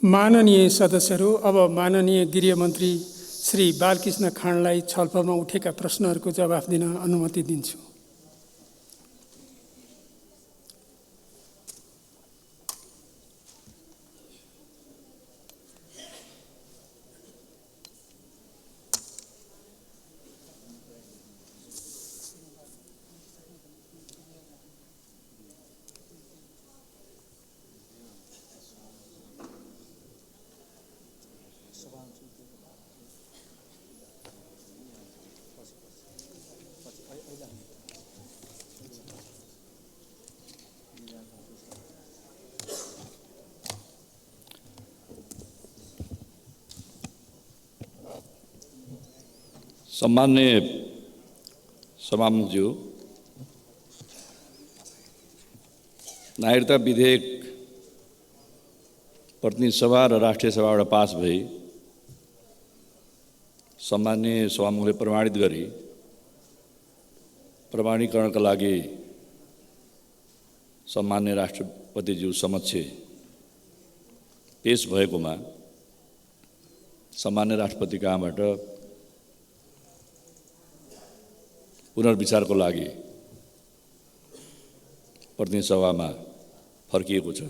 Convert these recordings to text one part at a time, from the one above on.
माननीय सदस्यहरू, अब माननीय गृहमन्त्री श्री बालकृष्ण खाँडलाई छलफलमा उठेका प्रश्नहरूको जवाफ दिन अनुमति दिन्छु। सम्मान्य सभामुखज्यू, नागरिकता विधेयक प्रतिनिधि सभा र राष्ट्रिय सभाबाट पास भई सम्मान्य सभामुखले प्रमाणित गरी प्रमाणीकरणका लागि सम्मान्य राष्ट्रपतिज्यू समक्ष पेश भएकोमा सम्मान्य राष्ट्रपति कहाँबाट पुनर्विचारको लागि प्रतिनिधि सभामा फर्किएको छ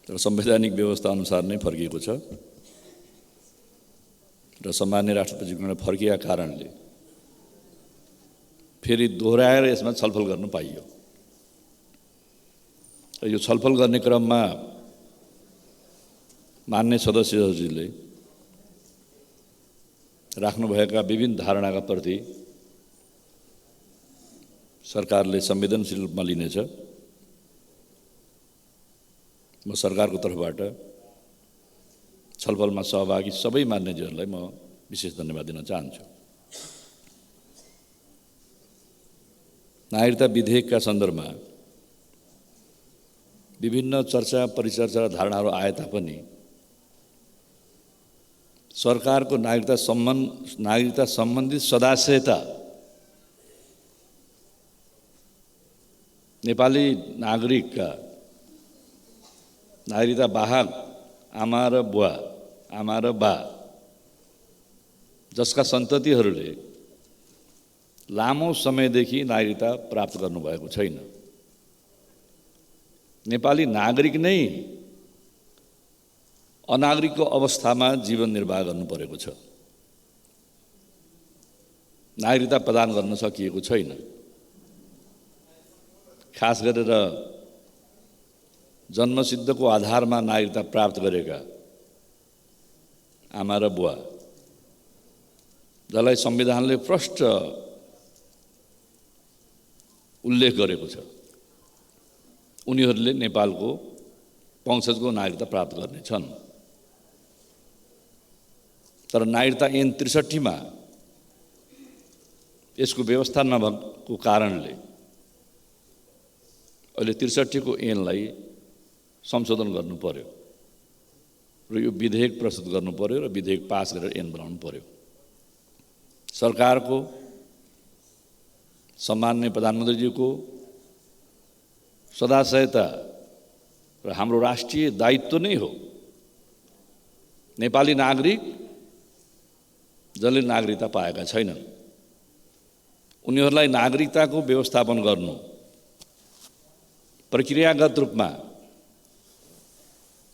र संवैधानिक व्यवस्था अनुसार नै फर्किएको छ र सम्मान्य राष्ट्रपतिज्यूले फर्किएका कारणले फेरि दोहोऱ्याएर यसमा छलफल गर्न पाइयो। यो छलफल गर्ने क्रममा मान्य सदस्यहरूले राख्नुभएका विभिन्न धारणाका प्रति सरकारले संवेदनशील रूपमा लिनेछ। म सरकारको तर्फबाट छलफलमा सहभागी सबै मान्यज्यूहरूलाई म विशेष धन्यवाद दिन चाहन्छु। नागरिकता विधेयकका सन्दर्भमा विभिन्न चर्चा परिचर्चा र धारणाहरू आए तापनि सरकारको नागरिकता सम्बन्धित सदास्यता नेपाली नागरिकका नागरिकता बाहक आमा र बुवा, आमा र बा जसका सन्ततिहरूले लामो समयदेखि नागरिकता प्राप्त गर्नुभएको छैन, नेपाली नागरिक नै अनागरिकको अवस्थामा जीवन निर्वाह गर्नु परेको छ, नागरिकता प्रदान गर्न सकिएको छैन। खास गरेर जन्मसिद्धको आधारमा नागरिकता प्राप्त गरेका आमा र बुवा जसलाई संविधानले प्रष्ट उल्लेख गरेको छ, उनीहरूले नेपालको वंशजको नागरिकता प्राप्त गर्नेछन्। तर नागरिकता ऐन ६३ मा यसको व्यवस्था नभएको कारणले अहिले ६३ को ऐनलाई संशोधन गर्नु पर्यो र यो विधेयक प्रस्तुत गर्नु पर्यो र विधेयक पास गरेर ऐन बनाउनु पर्यो। सरकारको, सम्माननीय प्रधानमन्त्रीज्यूको सदाशयता र हाम्रो राष्ट्रिय दायित्व नै हो नेपाली नागरिक जसले नागरिकता पाएका छैनन् उनीहरूलाई नागरिकताको व्यवस्थापन गर्नु, प्रक्रियागत रूपमा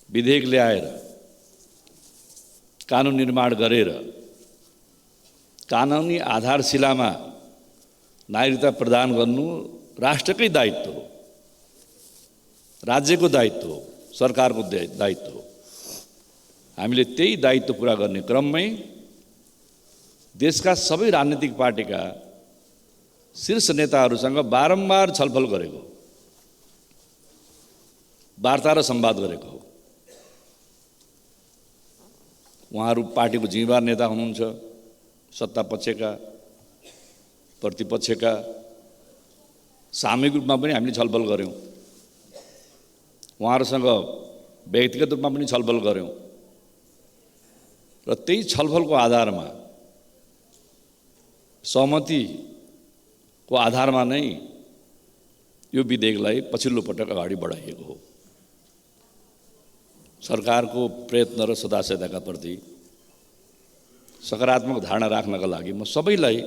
विधेयक ल्याएर कानुन निर्माण गरेर कानुनी आधारशिलामा नागरिकता प्रदान गर्नु राष्ट्रकै दायित्व हो, राज्यको दायित्व हो, सरकारको दायित्व हो। हामीले त्यही दायित्व पूरा गर्ने क्रममै देशका सबै राजनीतिक पार्टीका शीर्ष नेताहरूसँग बारम्बार छलफल गरेको, वार्ता र संवाद गरेको हो। उहाँहरू पार्टीको जिम्मेवार नेता हुनुहुन्छ, सत्ता पक्षका, प्रतिपक्षका, सामूहिक रूपमा पनि हामीले छलफल गऱ्यौँ, उहाँहरूसँग व्यक्तिगत रूपमा पनि छलफल गऱ्यौँ र त्यही छलफलको आधारमा सहमतिको आधारमा नै यो विधेयकलाई पछिल्लो पटक अगाडि बढाइएको हो। सरकारको प्रयत्न र सदास्यताका प्रति सकारात्मक धारणा राख्नका लागि म सबैलाई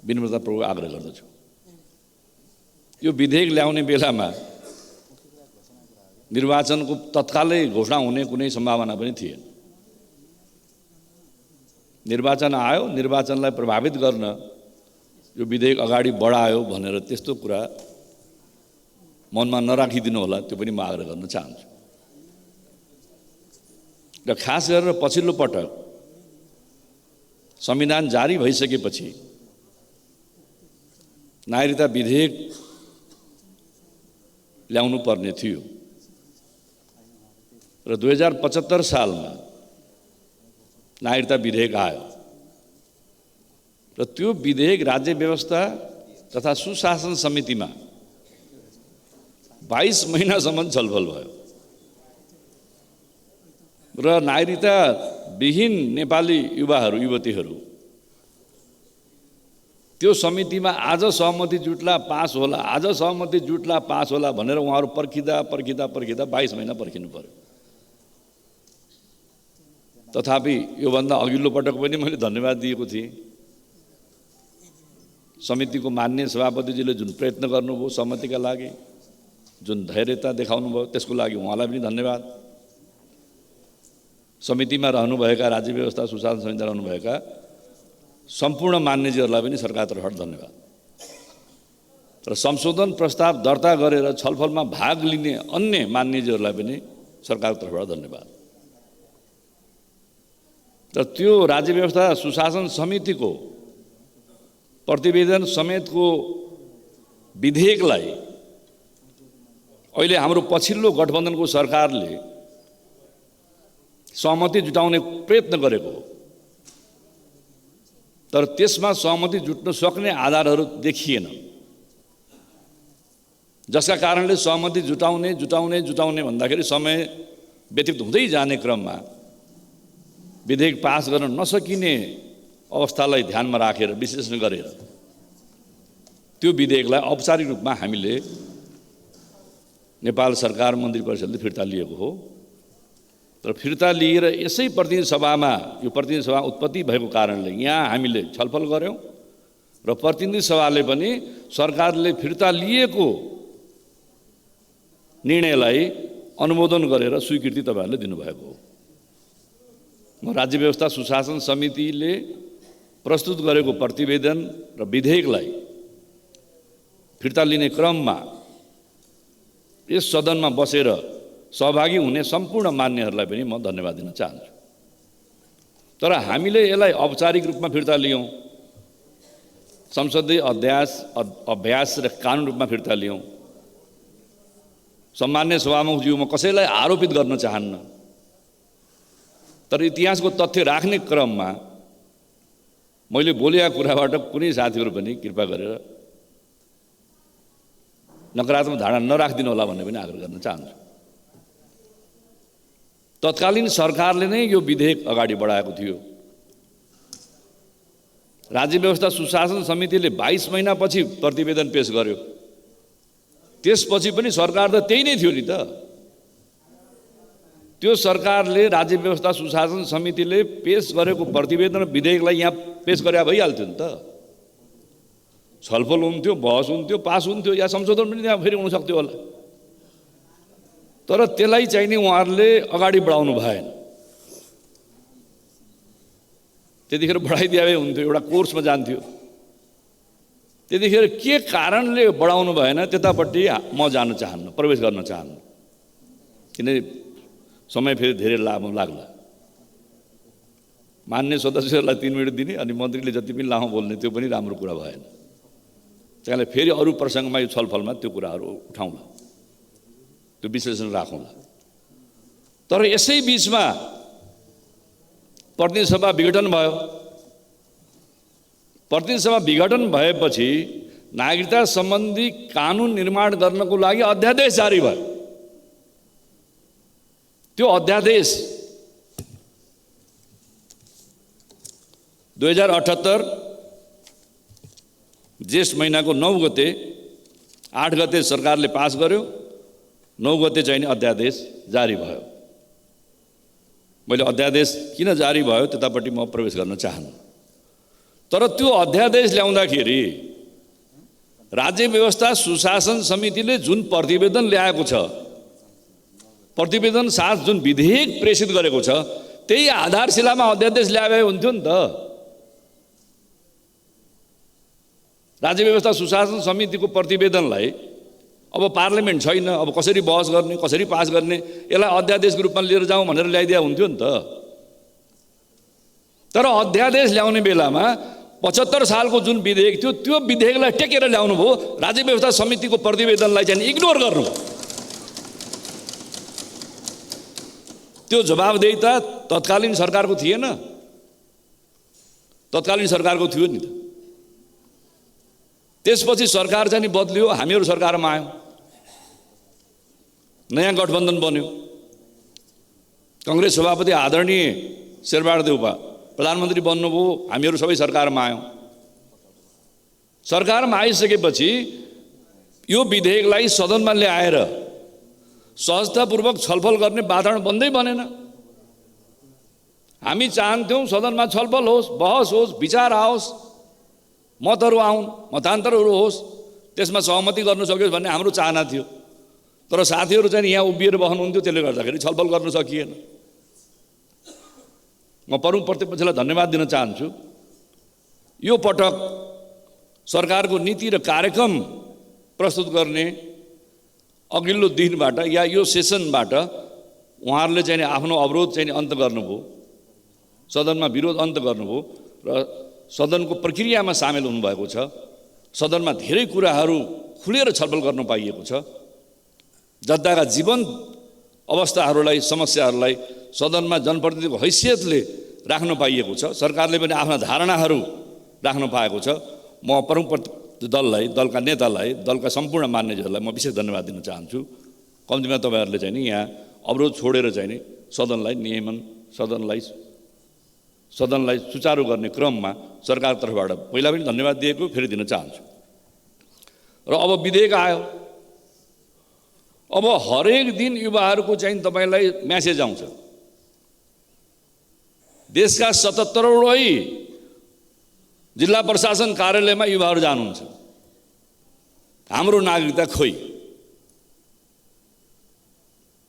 विनम्रतापूर्वक आग्रह गर्दछु। यो विधेयक ल्याउने बेलामा निर्वाचनको तत्कालै घोषणा हुने कुनै सम्भावना पनि थिएन। निर्वाचन आयो, निर्वाचनलाई प्रभावित गर्न यो विधेयक अगाडि बढायो भनेर त्यस्तो कुरा मनमा नराखिदिनु होला, त्यो पनि म आग्रह गर्न चाहन्छु। र खास गरेर पछिल्लो पटक संविधान जारी भइसकेपछि नागरिकता विधेयक ल्याउनु पर्ने थियो र 2075 सालमा नागरिकता विधेयक आयो र त्यो विधेयक राज्य व्यवस्था तथा सुशासन समितिमा 22 महिनासम्म छलफल भयो र नागरिकता विहीन नेपाली युवाहरू युवतीहरू त्यो समितिमा आज सहमति जुट्ला पास होला, आज सहमति जुट्ला पास होला भनेर उहाँहरू पर्खिँदा 22 महिना पर्खिनु पर्यो। तथापि योभन्दा अघिल्लो पटक पनि मैले धन्यवाद दिएको थिएँ। समितिको माननीय सभापतिजीले जुन प्रयत्न गर्नुभयो सहमतिका लागि, जुन धैर्यता देखाउनु भयो त्यसको लागि उहाँलाई पनि धन्यवाद। समितिमा रहनुभएका राज्य व्यवस्था सुशासन समितिमा रहनुभएका सम्पूर्ण मान्यजीहरूलाई पनि सरकारतर्फबाट धन्यवाद। र संशोधन प्रस्ताव दर्ता गरेर छलफलमा भाग लिने अन्य मान्यजीहरूलाई पनि सरकारतर्फबाट धन्यवाद। र त्यो राज्य व्यवस्था सुशासन समितिको प्रतिवेदन समेतको विधेयकलाई अहिले हाम्रो पछिल्लो गठबन्धनको सरकारले सहमति जुटाउने प्रयत्न गरेको हो, तर त्यसमा सहमति जुट्न सक्ने आधारहरू देखिएन, जसका कारणले सहमति जुटाउने भन्दाखेरि समय व्यतीत हुँदै जाने क्रममा विधेयक पास गर्न नसकिने अवस्थालाई ध्यानमा राखेर विश्लेषण गरेर त्यो विधेयकलाई औपचारिक रूपमा हामीले नेपाल सरकार मन्त्री परिषदले फिर्ता लिएको हो। तर फिर्ता लिएर यसै प्रतिनिधि सभामा यो प्रतिनिधि सभा उत्पत्ति भएको कारणले यहाँ हामीले छलफल गऱ्यौँ र प्रतिनिधि सभाले पनि सरकारले फिर्ता लिएको निर्णयलाई अनुमोदन गरेर स्वीकृति तपाईँहरूले दिनुभएको हो। म राज्य व्यवस्था सुशासन समितिले प्रस्तुत गरेको प्रतिवेदन र विधेयकलाई फिर्ता लिने क्रममा यस सदनमा बसेर सहभागी हुने सम्पूर्ण मान्यहरूलाई पनि म धन्यवाद दिन चाहन्छु। तर हामीले यसलाई औपचारिक रूपमा फिर्ता लियौँ, संसदीय अभ्यास र कानुन रूपमा फिर्ता लियौँ। सम्मान्य सभामुखज्यू, म कसैलाई आरोपित गर्न चाहन्न, तर इतिहासको तथ्य राख्ने क्रममा मैले बोलेका कुराबाट कुनै साथीहरू पनि कृपा गरेर नकारात्मक धारणा नराखिदिनु होला भन्ने पनि आग्रह गर्न चाहन्छु। तत्कालीन सरकारले नै यो विधेयक अगाडि बढाएको थियो। राज्य व्यवस्था सुशासन समितिले 22 महिनापछि प्रतिवेदन पेश गर्यो, त्यसपछि पनि सरकार त त्यही नै थियो नि त। त्यो सरकारले राज्य व्यवस्था सुशासन समितिले पेश गरेको प्रतिवेदन विधेयकलाई यहाँ पेश गरे भइहाल्थ्यो नि त। छलफल हुन्थ्यो, बहस हुन्थ्यो, पास हुन्थ्यो, या संशोधन पनि त्यहाँ फेरि हुन सक्थ्यो होला। तर त्यसलाई चाहिँ नि उहाँहरूले अगाडि बढाउनु भएन। त्यतिखेर बढाइदिए हुन्थ्यो, एउटा कोर्समा जान्थ्यो। त्यतिखेर के कारणले बढाउनु भएन त्यतापट्टि म जान चाहन्न, प्रवेश गर्न चाहन्न, किन समय फेरि धेरै लामो लाग्ला। मान्य सदस्यहरूलाई 3 मिनट दिने अनि मन्त्रीले जति पनि लामो बोल्ने त्यो पनि राम्रो कुरा भएन। त्यसले फेरि अरू प्रसङ्गमा यो छलफलमा त्यो कुराहरू उठाउँला, त्यो विश्लेषण राखौँला। तर यसै बिचमा प्रतिनिधि सभा विघटन भयो। प्रतिनिधि सभा विघटन भएपछि नागरिकता सम्बन्धी कानुन निर्माण गर्नको लागि अध्यादेश जारी भयो। त्यो अध्यादेश 2078 जेठ महिनाको 9 गते 8 गते सरकारले पास गर्यो 9 गते चाहिँ नि अध्यादेश जारी भयो। मैले अध्यादेश किन जारी भयो त्यतापट्टि म प्रवेश गर्न चाहन्न, तर त्यो अध्यादेश ल्याउँदाखेरि राज्य व्यवस्था सुशासन समितिले जुन प्रतिवेदन ल्याएको छ, प्रतिवेदन साथ जुन विधेयक प्रेषित गरेको छ, त्यही आधारशिलामा अध्यादेश ल्याए हुन्थ्यो नि त। राज्य व्यवस्था सुशासन समितिको प्रतिवेदनलाई अब पार्लियामेन्ट छैन, अब कसरी बहस गर्ने, कसरी पास गर्ने, यसलाई अध्यादेशको रूपमा लिएर जाउँ भनेर ल्याइदिया हुन्थ्यो नि त। तर अध्यादेश ल्याउने बेलामा 75 सालको जुन विधेयक थियो त्यो विधेयकलाई टेकेर ल्याउनु भयो, राज्य व्यवस्था समितिको प्रतिवेदनलाई चाहिँ इग्नोर गर्नु। त्यो जवाबदेहिता तत्कालीन सरकारको थिएन, तत्कालीन सरकारको थियो नि त। त्यसपछि सरकार चाहिँ बदलियो, हामीहरू सरकारमा आयौँ, नयाँ गठबन्धन बन्यो। कांग्रेस सभापति आदरणीय शेरबहादुर देउपा प्रधानमन्त्री बन्नुभयो, हामीहरू सबै सरकारमा आयौँ। सरकारमा आइसकेपछि यो विधेयकलाई सदनमा ल्याएर सहजतापूर्वक छलफल गर्ने वातावरण बन्दै बनेन। हामी चाहन्थ्यौँ सदनमा छलफल होस्, बहस होस्, विचार आओस्, मतहरू आउन्, मतान्तरहरू होस्, त्यसमा सहमति गर्न सकियोस् भन्ने हाम्रो चाहना थियो। तर साथीहरू चाहिँ यहाँ उभिएर बस्नुहुन्थ्यो, त्यसले गर्दाखेरि छलफल गर्न सकिएन। म प्रमुख प्रतिपक्षलाई धन्यवाद दिन चाहन्छु। यो पटक सरकारको नीति र कार्यक्रम प्रस्तुत गर्ने अघिल्लो दिनबाट या यो सेसनबाट उहाँहरूले चाहिँ आफ्नो अवरोध चाहिँ अन्त गर्नुभयो, सदनमा विरोध अन्त गर्नुभयो र सदनको प्रक्रियामा सामेल हुनुभएको छ। सदनमा धेरै कुराहरू खुलेर छलफल गर्न पाइएको छ। जनताका जीवन अवस्थाहरूलाई, समस्याहरूलाई सदनमा जनप्रतिनिधिको हैसियतले राख्न पाइएको छ। सरकारले पनि आफ्ना धारणाहरू राख्न पाएको छ। म प्रमुख दललाई, दलका नेतालाई, दलका सम्पूर्ण मान्यजहरूलाई म विशेष धन्यवाद दिन चाहन्छु। कम्तीमा तपाईँहरूले चाहिँ नि यहाँ अवरोध छोडेर चाहिँ नि सदनलाई नियमन, सदनलाई सुचारू गर्ने क्रममा सरकार तर्फबाट पहिला पनि धन्यवाद दिएको, फेरि दिन चाहन्छु। र अब विधेयक आयो। अब हरेक दिन युवाहरूको चाहिँ तपाईँलाई म्यासेज आउँछ, देशका 77वटै जिल्ला प्रशासन कार्यालयमा युवाहरू जानुहुन्छ, हाम्रो नागरिकता खोइ।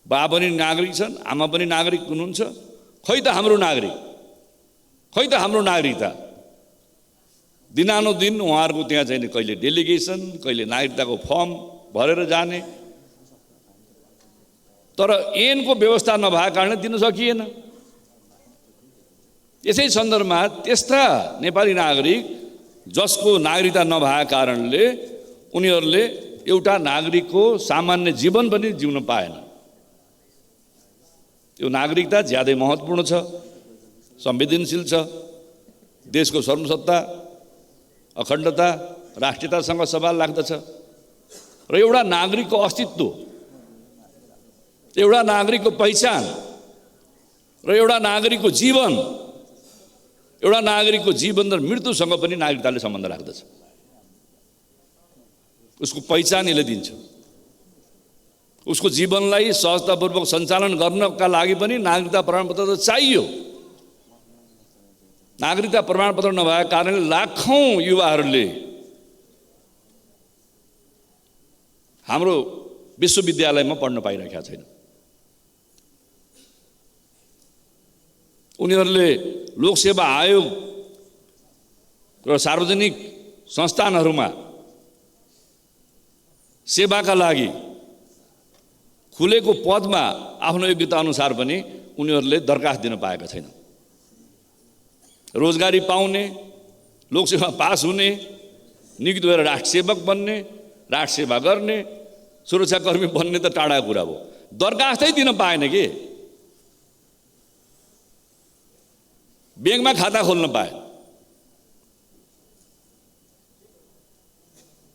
बा पनि नागरिक छन्, आमा पनि नागरिक हुनुहुन्छ, खोइ त हाम्रो नागरिक, खोइ त हाम्रो नागरिकता। दिनानुदिन उहाँहरूको त्यहाँ चाहिँ कहिले डेलिगेसन, कहिले नागरिकताको फर्म भरेर जाने, तर ऐनको व्यवस्था नभएको कारणले दिन सकिएन। यसै सन्दर्भमा त्यस्ता नेपाली नागरिक जसको नागरिकता नभएको कारणले उनीहरूले एउटा नागरिकको सामान्य जीवन पनि जिउन पाएन। यो नागरिकता ज्यादै महत्त्वपूर्ण छ, संवेदनशील छ। देशको सर्वसत्ता, अखण्डता, राष्ट्रियतासँग सवाल लाग्दछ र एउटा नागरिकको अस्तित्व, एउटा नागरिकको पहिचान र एउटा नागरिकको जीवन, एउटा नागरिकको जीवन र मृत्युसँग पनि नागरिकताले सम्बन्ध राख्दछ। उसको पहिचान यसले दिन्छ। उसको जीवनलाई सहजतापूर्वक सञ्चालन गर्नका लागि पनि नागरिकता प्रमाणपत्र त चाहियो। नागरिकता प्रमाणपत्र नभएको कारणले लाखौँ युवाहरूले हाम्रो विश्वविद्यालयमा पढ्न पाइरहेका छैन। उनीहरूले लोकसेवा आयोग र सार्वजनिक संस्थानहरूमा सेवाका लागि खुलेको पदमा आफ्नो योग्यता अनुसार पनि उनीहरूले दरखास्त दिन पाएका छैनन्। रोजगारी पाउने, लोकसेवा पास हुने, नियुक्त भएर राष्ट्रसेवक बन्ने, राष्ट्रसेवा गर्ने, सुरक्षाकर्मी बन्ने त टाढाको कुरा हो। दरखास्तै दिन पाएन कि, ब्याङ्कमा खाता खोल्न पाए,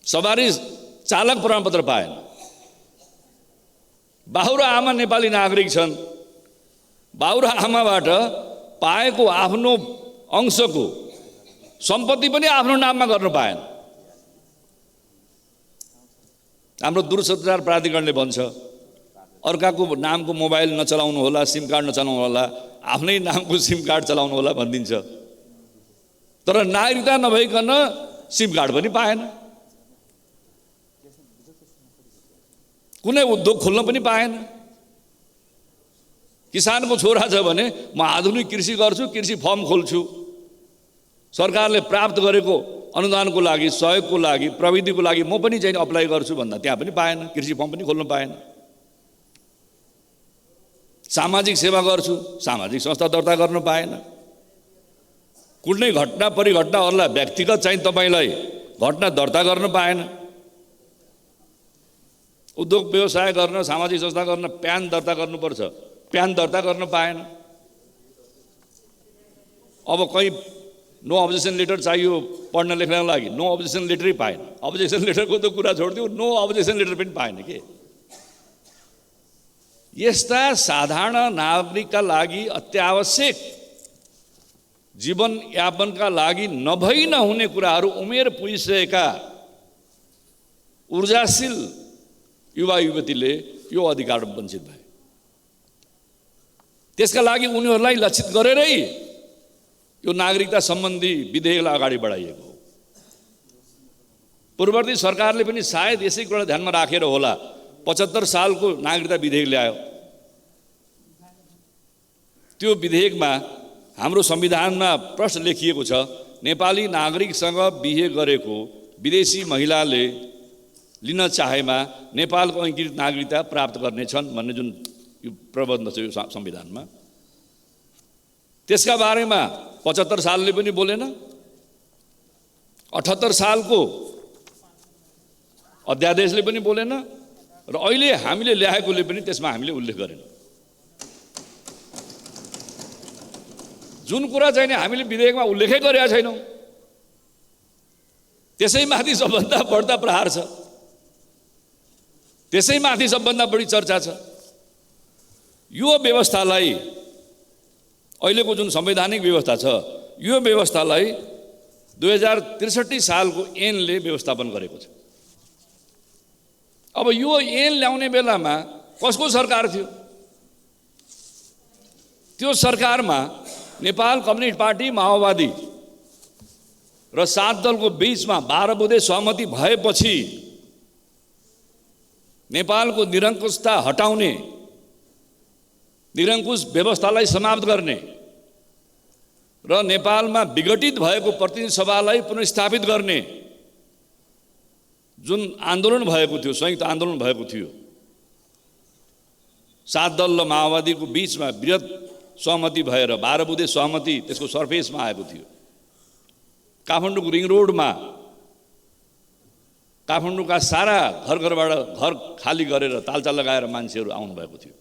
सवारी चालक प्रमाणपत्र पाएन। बाउ र आमा नेपाली नागरिक छन्, बाउ र आमाबाट पाएको आफ्नो अंशको सम्पत्ति पनि आफ्नो नाममा गर्न पाएन। हाम्रो दूरसञ्चार प्राधिकरणले भन्छ अर्काको नामको मोबाइल नचलाउनु होला, सिम कार्ड नचलाउनु होला, आफ्नै नामको सिम कार्ड चलाउनु होला भनिदिन्छ। तर नागरिकता नभइकन सिम कार्ड पनि पाएन, कुनै उद्योग खोल्न पनि पाएन। किसानको छोरा छ भने म आधुनिक कृषि गर्छु, कृषि फर्म खोल्छु, सरकारले प्राप्त गरेको अनुदानको लागि, सहयोगको लागि, प्रविधिको लागि म पनि चाहिँ अप्लाई गर्छु भन्दा त्यहाँ पनि पाएन, कृषि फर्म पनि खोल्न पाएन। सामाजिक सेवा गर्छु, सामाजिक संस्था दर्ता गर्न पाएन। कुनै घटना परिघटनाहरूलाई व्यक्तिगत चाहिँ तपाईँलाई घटना दर्ता गर्न पाएन। उद्योग व्यवसाय गर्न, सामाजिक संस्था गर्न प्यान दर्ता गर्नुपर्छ, प्यान दर्ता गर्न पाएन। अब कहीँ नो अब्जेक्सन लेटर चाहियो पढ्न लेख्नको लागि, नो अब्जेक्सन लेटरै पाएन। अब्जेक्सन लेटरको त कुरा छोडिदियो, नो अब्जेक्सन लेटर पनि पाएन के। यस्ता साधारण नागरिकका लागि अत्यावश्यक जीवनयापनका लागि नभई नहुने कुराहरू उमेर पुगिसकेका ऊर्जाशील युवा युवतीले यो अधिकार वञ्चित भए। त्यसका लागि उनीहरूलाई लक्षित गरेरै यो नागरिकता सम्बन्धी विधेयकलाई अगाडि बढाइएको हो। पूर्ववर्ती सरकारले पनि सायद यसै कुरा ध्यानमा राखेर होला 75 सालको नागरिकता विधेयक ल्यायो। त्यो विधेयकमा हाम्रो संविधानमा प्रश्न लेखिएको छ, नेपाली नागरिकसँग बिहे गरेको विदेशी महिलाले लिन चाहेमा नेपालको अङ्गीकृत नागरिकता प्राप्त गर्नेछन् भन्ने जुन यो प्रबन्ध छ यो संविधानमा, त्यसका बारेमा 75 सालले पनि बोलेन, 78 सालको अध्यादेशले पनि बोलेन, र अहिले हामीले ल्याएकोले पनि त्यसमा हामीले उल्लेख गरेन। जुन कुरा चाहिँ नि हामीले विधेयकमा उल्लेखै गरेका छैनौँ, त्यसैमाथि सबभन्दा बढ्ता प्रहार छ, त्यसैमाथि सबभन्दा बढी चर्चा छ। यो व्यवस्थालाई, अहिलेको जुन संवैधानिक व्यवस्था छ, यो व्यवस्थालाई 2063 सालको ऐनले व्यवस्थापन गरेको छ। अब यो ऐन ल्याउने बेलामा कसको सरकार थियो? त्यो सरकारमा नेपाल कम्युनिस्ट पार्टी, माओवादी र 7 दलको बीचमा 12 बुँदे सहमति भएपछि नेपालको निरङ्कुशता हटाउने, निरङ्कुश व्यवस्थालाई समाप्त गर्ने र नेपालमा विघटित भएको प्रतिनिधि सभालाई पुनर्स्थापित गर्ने जुन आन्दोलन भएको थियो, संयुक्त आन्दोलन भएको थियो, 7 दल र माओवादीको बीचमा वृहत सहमति भएर 12 बुँदे सहमति त्यसको सर्फेसमा आएको थियो। काठमाडौँको रिङ रोडमा काठमाडौँका सारा घरबाट घर खाली गरेर तालचा लगाएर मान्छेहरू आउनुभएको थियो।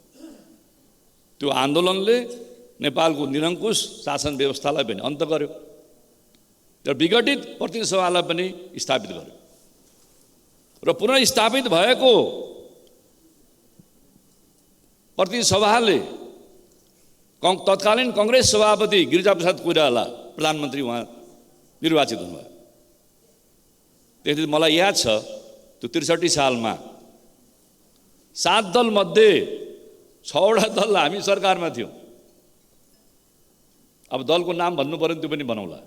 त्यो आन्दोलनले नेपालको निरङ्कुश शासन व्यवस्थालाई पनि अन्त गर्यो र विघटित प्रतिनिधि सभालाई पनि स्थापित गर्यो। र पुनः स्थापित भएको प्रतिनिधि सभाले तत्कालीन कांग्रेस सभापति गिरिजाप्रसाद कोइराला प्रधानमन्त्री उहाँ निर्वाचित हुनुभयो। त्यसपछि मलाई याद छ त्यो 63 सालमा 7 दल मध्ये 6वटा दल हामी सरकारमा थियौँ। अब दलको नाम भन्नु पर्यो त्यो पनि बनाउला।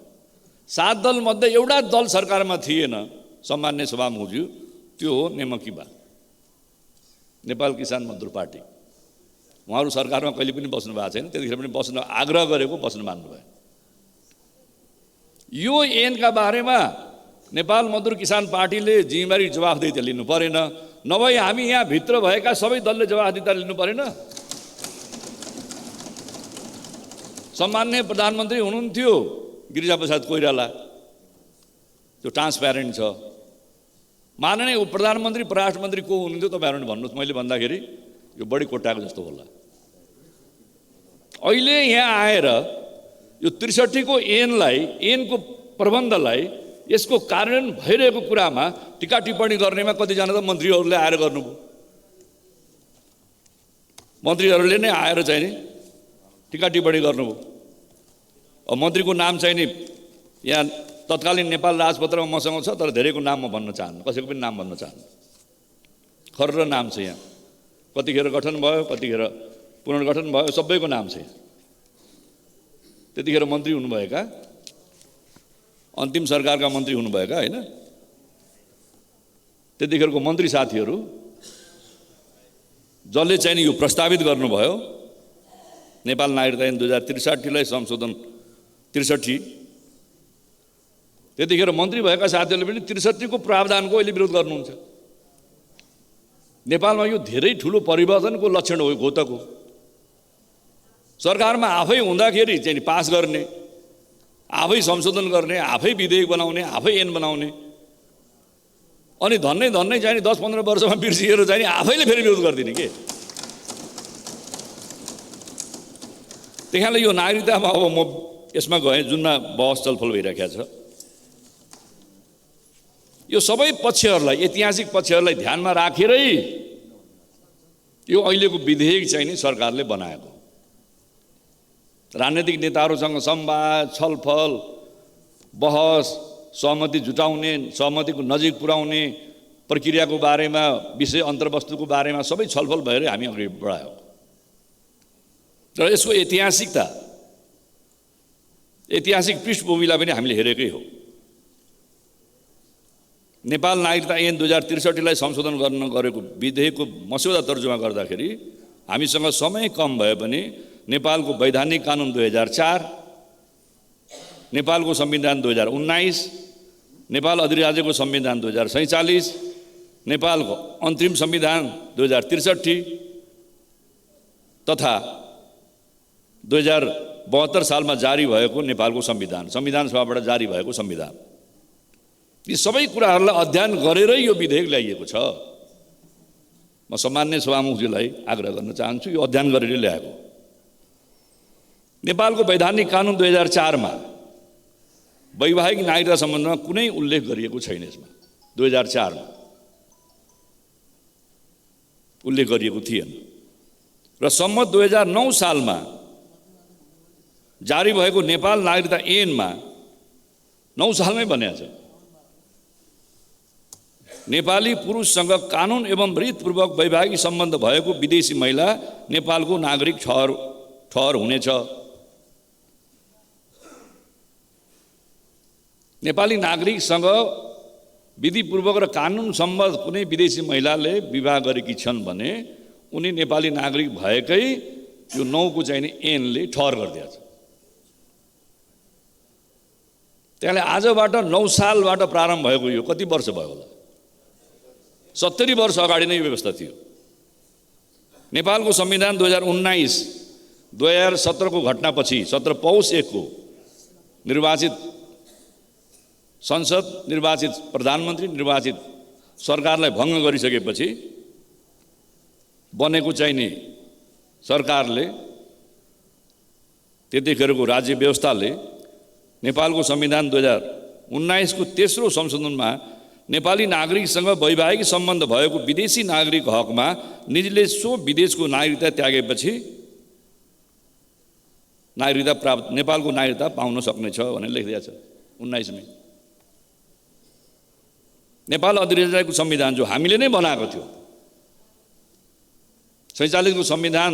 7 दल मध्ये एउटा दल सरकारमा थिएन, सम्मान्य सभामुखज्यू, त्यो हो नेमकीबा, नेपाल किसान मजदुर पार्टी। उहाँहरू सरकारमा कहिले पनि बस्नु भएको छैन, त्यतिखेर पनि बस्न आग्रह गरेको, बस्न मान्नुभयो। यो ऐनका बारेमा नेपाल मजदुर किसान पार्टीले जिम्मेवारी जवाफदेही लिनु परेन, नभए हामी यहाँ भित्र भएका सबै दलले जवाफदेही लिनु परेन। सम्मान्य प्रधानमन्त्री हुनुहुन्थ्यो गिरिजाप्रसाद कोइराला, त्यो ट्रान्सप्यारेन्ट छ। माननीय प्रधानमन्त्री परराष्ट्र मन्त्री को हुनुहुन्थ्यो तपाईँहरूले भन्नुहोस्, मैले भन्दाखेरि यो बढी कोट्टाको जस्तो होला। अहिले यहाँ आएर यो 63 को ऐनको प्रबन्धलाई, यसको कार्यान्वयन भइरहेको कुरामा टीका टिप्पणी गर्नेमा कतिजना त मन्त्रीहरूले आएर गर्नुभयो। मन्त्रीहरूले नै आएर चाहिँ नि टीका टिप्पणी गर्नुभयो। अब मन्त्रीको नाम चाहिँ नि यहाँ तत्कालीन नेपाल राजपत्रमा मसँग छ, तर धेरैको नाम म भन्न चाहन्न, कसैको पनि नाम भन्न चाहन्न। खर्र नाम छ यहाँ। कतिखेर गठन भयो, कतिखेर पुनर्गठन भयो, सबैको नाम छ। त्यतिखेर मन्त्री हुनुभएका, अन्तिम सरकारका मन्त्री हुनुभएका होइन, त्यतिखेरको मन्त्री साथीहरू जसले चाहिँ यो प्रस्तावित गर्नुभयो नेपाल नागरिकता ऐन 2063 संशोधन 63, त्यतिखेर मन्त्री भएका साथीहरूले पनि 63 को प्रावधानको अहिले विरोध गर्नुहुन्छ। नेपालमा यो धेरै ठुलो परिवर्तनको लक्षण हो त को। सरकारमा आफै हुँदाखेरि चाहिँ पास गर्ने, आफै संशोधन गर्ने, आफै विधेयक बनाउने, आफै ऐन बनाउने, अनि धन्नै चाहिँ 10-15 वर्षमा बिर्सिएर चाहिँ आफैले फेरि विरोध गरिदिने के। त्यहाँले यो नागरिकतामा अब म यसमा गएँ जुनमा बहस छलफल भइरहेको छ। यो सबै पक्षहरूलाई, ऐतिहासिक पक्षहरूलाई ध्यानमा राखेरै यो अहिलेको विधेयक चाहिँ नि सरकारले बनाएको। राजनीतिक नेताहरूसँग संवाद, छलफल, बहस, सहमति जुटाउने, सहमतिको नजिक पुर्याउने, प्रक्रियाको बारेमा, विषय अन्तर्वस्तुको बारेमा सबै छलफल भएर हामी अगाडि बढायौँ। र यसको ऐतिहासिक पृष्ठभूमिलाई पनि हामीले हेरेकै हो। नेपाल नागरिकता ऐन 2063 संशोधन गर्न गरेको विधेयकको मस्यौदा तर्जुमा गर्दाखेरि हामीसँग समय कम भए पनि नेपालको वैधानिक कानुन 2004, नेपालको संविधान 2019, नेपाल अधिराज्यको संविधान 2047, नेपालको अन्तरिम संविधान 2063 तथा 2072 सालमा जारी भएको नेपालको संविधान सभाबाट जारी भएको संविधान, यी सबै कुराहरूलाई अध्ययन गरेरै यो विधेयक ल्याइएको छ। म सम्मान्य सभामुखज्यूलाई आग्रह गर्न चाहन्छु, यो अध्ययन गरेर ल्याएको। नेपालको वैधानिक कानुन 2004 मा वैवाहिक नागरिकता सम्बन्धमा कुनै उल्लेख गरिएको छैन। यसमा 2004 मा उल्लेख गरिएको थिएन र सम्मत 2009 सालमा जारी भएको नेपाल नागरिकता ऐनमा 9 सालमै बनेको छ। नेपाली पुरुषसँग कानुन एवं रीतपूर्वक वैवाहिक सम्बन्ध भएको विदेशी महिला नेपालको नागरिक ठहर हुनेछ। नेपाली नागरिकसँग विधिपूर्वक र कानुन सम्बद्ध कुनै विदेशी महिलाले विवाह गरेकी छन् भने उनी नेपाली नागरिक भएकै यो 9 को चाहिँ ऐनले ठहर गरिदिएको छ। त्यसले आजबाट 9 सालबाट प्रारम्भ भएको यो कति वर्ष भयो होला? 70 वर्ष अगाडि नै यो व्यवस्था थियो। नेपालको संविधान 2019 2017 को घटनापछि 17 पौष 1 को निर्वाचित संसद, निर्वाचित प्रधानमन्त्री, निर्वाचित सरकारलाई भङ्ग गरिसकेपछि बनेको चाहिँ नि सरकारले, त्यतिखेरको राज्य व्यवस्थाले नेपालको संविधान 2019 को तेस्रो संशोधनमा नेपाली नागरिकसँग वैवाहिक सम्बन्ध भएको विदेशी नागरिक हकमा निजले सो विदेशको नागरिकता त्यागेपछि नागरिकता प्राप्त नेपालको नागरिकता पाउन सक्नेछ भनेर लेखिदिएको छ 19 मा। नेपाल अधिराज्यको संविधान जो हामीले नै बनाएको थियो, 47 को संविधान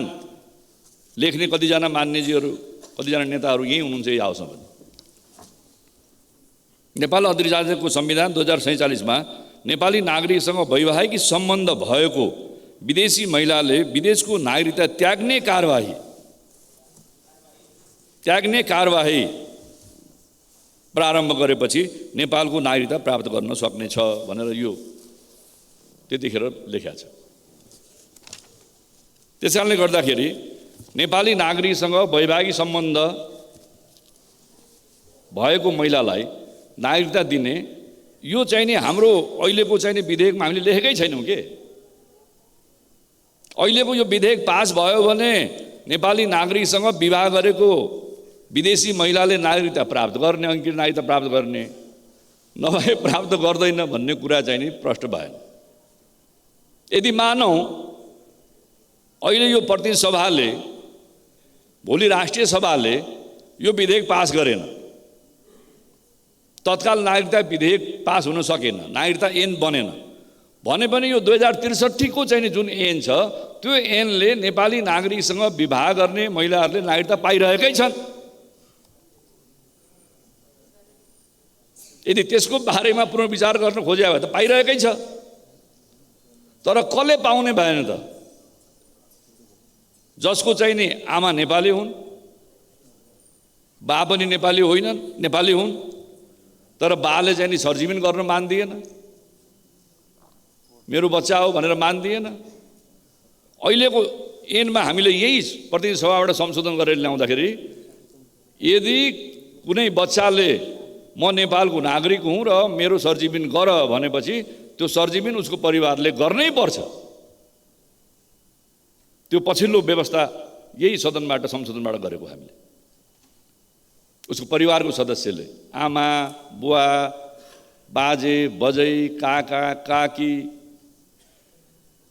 लेख्ने कतिजना मान्यजीहरू, कतिजना नेताहरू यही हुनुहुन्छ यही हाउसमा पनि। नेपाल अधिराज्यको संविधान 2047 मा नेपाली नागरिकसँग वैवाहिक सम्बन्ध भएको विदेशी महिलाले विदेशको नागरिकता त्याग्ने कारबाही प्रारम्भ गरेपछि नेपालको नागरिकता प्राप्त गर्न सक्नेछ भनेर यो त्यतिखेर लेखिएको छ। त्यसकारणले गर्दाखेरि नेपाली नागरिकसँग वैवाहिक सम्बन्ध भएको महिलालाई नागरिकता दिने यो चाहिँ नि हाम्रो अहिलेको चाहिँ नि विधेयकमा हामीले लेखेकै छैनौँ के। अहिलेको यो विधेयक पास भयो भने नेपाली नागरिकसँग विवाह गरेको विदेशी महिलाले नागरिकता प्राप्त गर्ने, अंकित नागरिकता प्राप्त गर्ने, नभए प्राप्त गर्दैन भन्ने कुरा चाहिँ नि प्रष्ट भएन। यदि मानौँ अहिले यो प्रतिनिधि सभाले, भोलि राष्ट्रिय सभाले यो विधेयक पास गरेन, तत्काल नागरिकता विधेयक पास हुन सकेन, नागरिकता ऐन बनेन भने पनि यो 2063 को चाहिँ नि जुन ऐन छ त्यो ऐनले नेपाली नागरिकसँग विवाह गर्ने महिलाहरूले नागरिकता पाइरहेकै छन्। यदि त्यसको बारेमा पुनर्विचार गर्न खोज्या भए त पाइरहेकै छ, तर कसले पाउने भएन त? जसको चाहिँ नि आमा नेपाली हुन्, बा पनि नेपाली होइनन्, नेपाली हुन्, तर बाले चाहिँ नि छरजिमेन गर्न मान्दिएन, मेरो बच्चा हो भनेर मान्दिएन। अहिलेको ऐनमा हामीले यही प्रतिनिधि सभाबाट संशोधन गरेर ल्याउँदाखेरि यदि कुनै बच्चाले म नेपालको नागरिक हुँ र मेरो सरजिमेन गर भनेपछि त्यो सरजिमेन उसको परिवारले गर्नै पर्छ। त्यो पछिल्लो व्यवस्था यही सदनबाट संशोधनबाट गरेको हामीले। उसको परिवारको सदस्यले आमा बुवा बाजे बजै काका काकी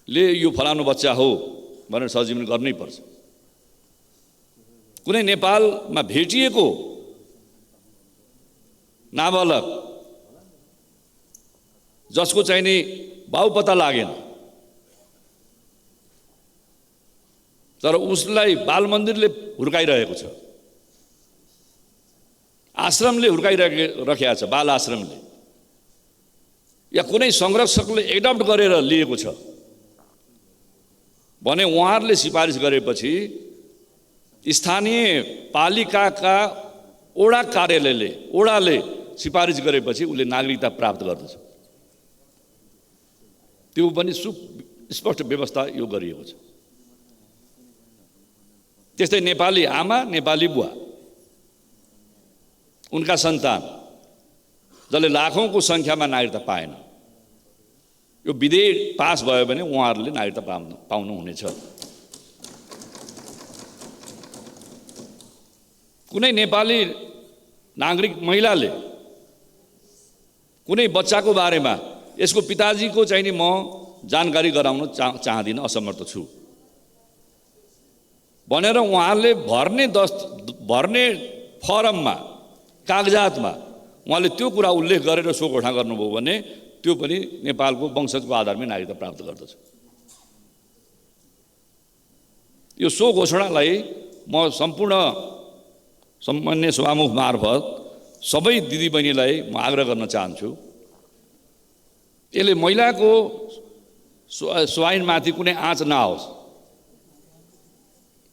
ले यो फलानु बच्चा हो भनेर सरजिमेन गर्नै पर्छ। कुनै नेपालमा भेटिएको नाबालक जसको चाहिँ नि बाउ पत्ता लागेन तर उसलाई बाल मन्दिरले हुर्काइरहेको छ, आश्रमले हुर्काइराखेको छ, बाल आश्रमले या कुनै संरक्षकले एडप्ट गरेर लिएको छ भने उहाँहरूले सिफारिस गरेपछि स्थानीय पालिकाका ओडा कार्यालयले ओडाले सिफारिस गरेपछि उसले नागरिकता प्राप्त गर्दछ। त्यो पनि स्पष्ट व्यवस्था यो गरिएको छ। त्यस्तै नेपाली आमा नेपाली बुवा उनका सन्तान जसले लाखौंको संख्यामा नागरिकता पाएन, यो विधेयक पास भयो भने उहाँहरूले नागरिकता पाउनुहुनेछ। कुनै नेपाली नागरिक महिलाले कुनै बच्चाको बारेमा यसको पिताजीको चाहिँ नि म जानकारी गराउन चाहदिन, असमर्थ छु भनेर उहाँले भर्ने फर्ममा कागजातमा उहाँले त्यो कुरा उल्लेख गरेर सो घोषणा गर्नुभयो भने त्यो पनि नेपालको वंशजको आधारमै नागरिकता प्राप्त गर्दछ। यो सो घोषणालाई म सम्पूर्ण सम्मान्य सभामुख मार्फत सबै दिदीबहिनीलाई म आग्रह गर्न चाहन्छु, यसले महिलाको स्वाइनमाथि कुनै आँच नआओस्,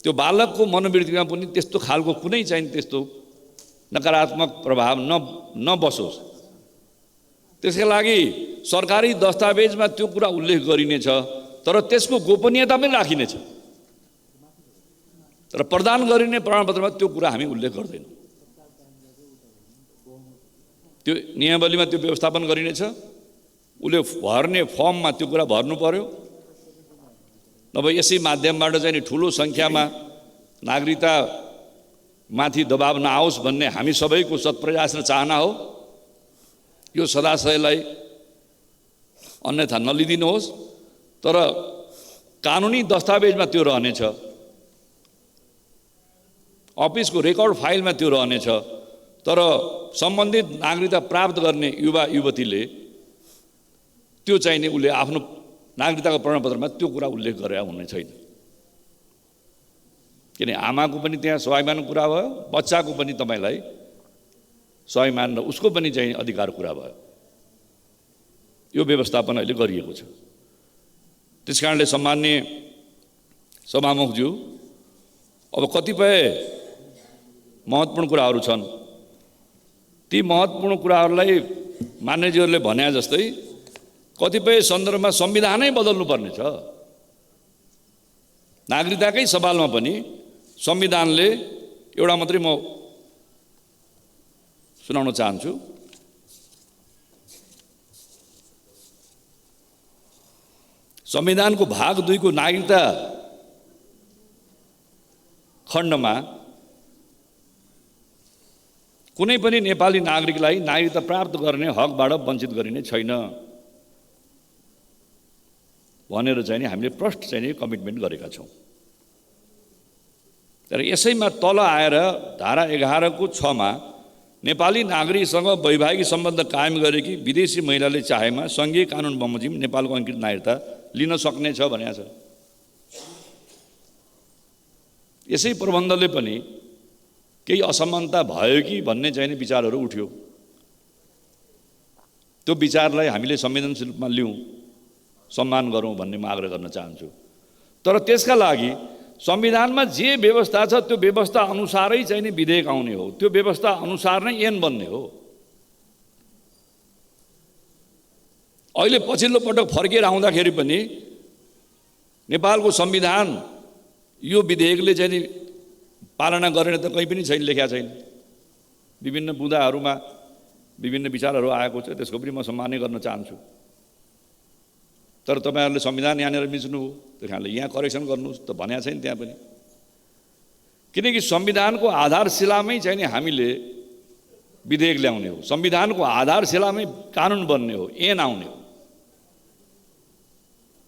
त्यो बालकको मनोवृत्तिमा पनि त्यस्तो खालको कुनै चाहिँ त्यस्तो नकारात्मक प्रभाव नबसोस्। त्यसका लागि सरकारी दस्तावेजमा त्यो कुरा उल्लेख गरिनेछ तर त्यसको गोपनीयता पनि राखिनेछ, तर प्रदान गरिने प्रमाणपत्रमा त्यो कुरा हामी उल्लेख गर्दैनौँ। त्यो नियमावलीमा त्यो व्यवस्थापन गरिनेछ, उसले भर्ने फर्ममा त्यो कुरा भर्नु पर्यो, नभए यसै माध्यमबाट चाहिँ नि ठुलो सङ्ख्यामा नागरिकता माथि दबाब नआओस् भन्ने हामी सबैको सत्प्रयास र चाहना हो। यो सदाशयलाई अन्यथा नलिदिनुहोस्, तर कानुनी दस्तावेजमा त्यो रहनेछ, अफिसको रेकर्ड फाइलमा त्यो रहनेछ, तर सम्बन्धित नागरिकता प्राप्त गर्ने युवा युवतीले त्यो चाहिँ नि उसले आफ्नो नागरिकताको प्रमाणपत्रमा त्यो कुरा उल्लेख गरेर हुने छैन। किन आमाको पनि त्यहाँ स्वाभिमान कुरा भयो, बच्चाको पनि तपाईँलाई स्वाभिमान र उसको पनि चाहिँ अधिकार कुरा भयो। यो व्यवस्थापन अहिले गरिएको छ। त्यसकारणले सम्मान्य सभामुखज्यू, अब कतिपय महत्त्वपूर्ण कुराहरू छन्, ती महत्त्वपूर्ण कुराहरूलाई मान्यजीहरूले भने जस्तै कतिपय सन्दर्भमा संविधानै बदल्नुपर्ने छ। नागरिकताकै सवालमा पनि संविधानले एउटा मात्रै म सुनाउन चाहन्छु, संविधानको भाग 2 को नागरिकता खण्डमा कुनै पनि नेपाली नागरिकलाई नागरिकता प्राप्त गर्ने हकबाट वञ्चित गरिने छैन भनेर चाहिँ नि हामीले प्रष्ट चाहिँ नि कमिटमेन्ट गरेका छौँ। तर यसैमा तल आएर धारा 11 को 6 मा नेपाली नागरिकसँग वैवाहिक सम्बन्ध कायम गरेकी विदेशी महिलाले चाहेमा सङ्घीय कानुन बमोजिम नेपालको अंकित नागरिकता लिन सक्नेछ भनेको छ। यसै प्रबन्धले पनि केही असमानता भयो कि भन्ने चाहिने विचारहरू उठ्यो। त्यो विचारलाई हामीले संवेदनशील रूपमा लिउँ, सम्मान गरौँ भन्ने म आग्रह गर्न चाहन्छु। तर त्यसका लागि संविधानमा जे व्यवस्था छ त्यो व्यवस्था अनुसारै चाहिने विधेयक आउने हो, त्यो व्यवस्था अनुसार नै ऐन बन्ने हो। अहिले पछिल्लो पटक फर्केर आउँदाखेरि पनि नेपालको संविधान यो विधेयकले चाहिँ पालना गरेर त कहीँ पनि छैन, लेखेका छैन। विभिन्न बुँदाहरूमा विभिन्न विचारहरू आएको छ, त्यसको पनि म सम्मान गर्न चाहन्छु। तर तपाईहरुले संविधान यहाँनिर मिच्नु हो, त्यस कारणले यहाँ करेक्सन गर्नुहोस् त भनेको छैन त्यहाँ पनि। किनकि संविधानको आधारशिलामै चाहिँ नि हामीले विधेयक ल्याउने हो, संविधानको आधारशिलामै कानुन बन्ने हो, ऐन आउने हो।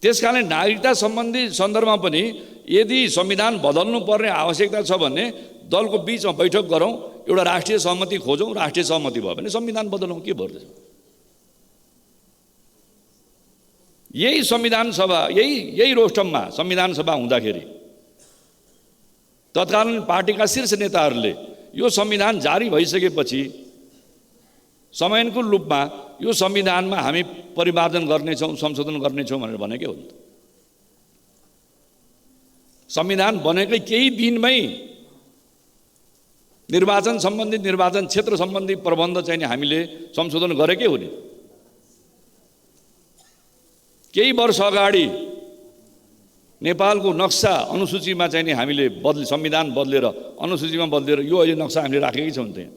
त्यसकारणले नागरिकता सम्बन्धी सन्दर्भमा पनि यदि संविधान बदल्नु पर्ने आवश्यकता छ भने दलको बीचमा बैठक गरौँ, एउटा राष्ट्रिय सहमति खोजौँ, राष्ट्रिय सहमति भयो भने संविधान बदलौँ, के पर्छ। यही संविधान सभा, यही रोस्टममा संविधान सभा हुँदाखेरि तत्कालीन पार्टीका शीर्ष नेताहरूले यो संविधान जारी भइसकेपछि समयानुकूल रूपमा यो संविधानमा हामी परिमार्जन गर्नेछौँ, संशोधन गर्नेछौँ भनेर भनेकै हो। संविधान बनेकै केही दिनमै निर्वाचन सम्बन्धी, निर्वाचन क्षेत्र सम्बन्धी प्रबन्ध चाहिँ हामीले संशोधन गरेकै हो नि। केही वर्ष अगाडि नेपालको नक्सा अनुसूचीमा चाहिँ नि हामीले संविधान बदलेर अनुसूचीमा बदलेर यो अहिले नक्सा हामीले राखेकै छौँ त्यहाँ।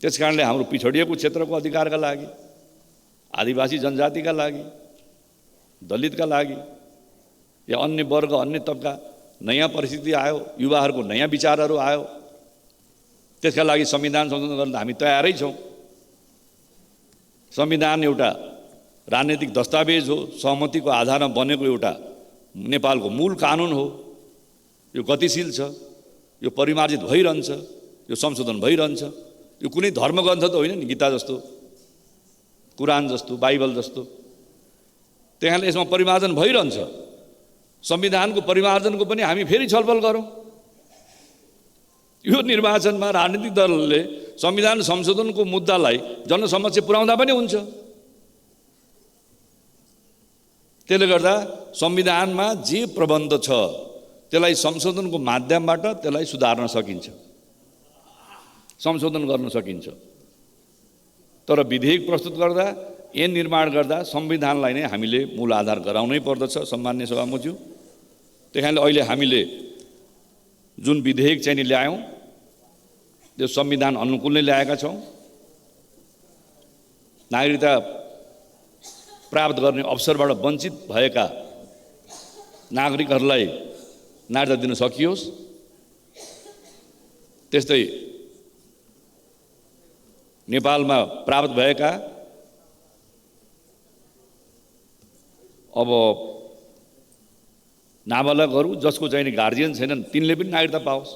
त्यसकारणले हाम्रो पिछडिएको क्षेत्रको अधिकारका लागि, आदिवासी जनजातिका लागि, दलितका लागि या अन्य वर्ग, अन्य तबका नयाँ परिस्थिति आयो, युवाहरूको नयाँ विचारहरू आयो, त्यसका लागि संविधान संशोधन गर्न हामी तयारै छौँ। संविधान एउटा राजनीतिक दस्तावेज हो, सहमतिको आधारमा बनेको एउटा नेपालको मूल कानुन हो। यो गतिशील छ, यो परिमार्जित भइरहन्छ, यो संशोधन भइरहन्छ। यो कुनै धर्मग्रन्थ त होइन नि, गीता जस्तो, कुरान जस्तो, बाइबल जस्तो। त्यहाँले यसमा परिमार्जन भइरहन्छ। संविधानको परिमार्जनको पनि हामी फेरि छलफल गरौँ। यो निर्वाचनमा राजनीतिक दलले संविधान संशोधनको मुद्दालाई जनसमक्ष पुर्याउँदा पनि हुन्छ। त्यसले गर्दा संविधानमा जे प्रबन्ध छ त्यसलाई संशोधनको माध्यमबाट त्यसलाई सुधार्न सकिन्छ, संशोधन गर्न सकिन्छ। तर विधेयक प्रस्तुत गर्दा, ऐन निर्माण गर्दा संविधानलाई नै हामीले मूल आधार गराउनै पर्दछ। सम्माननीय सभामुखज्यू, त्यही अहिले हामीले जुन विधेयक चाहिँ नि ल्यायौँ त्यो संविधान अनुकूल नै ल्याएका छौँ। नागरिकता प्राप्त गर्ने अवसरबाट वञ्चित भएका नागरिकहरूलाई नागरिकता दिन सकियोस्। त्यस्तै नेपालमा प्राप्त भएका अब नाबालकहरू जसको चाहिँ नि गार्जियन छैनन् तिनले पनि नागरिकता पाओस्।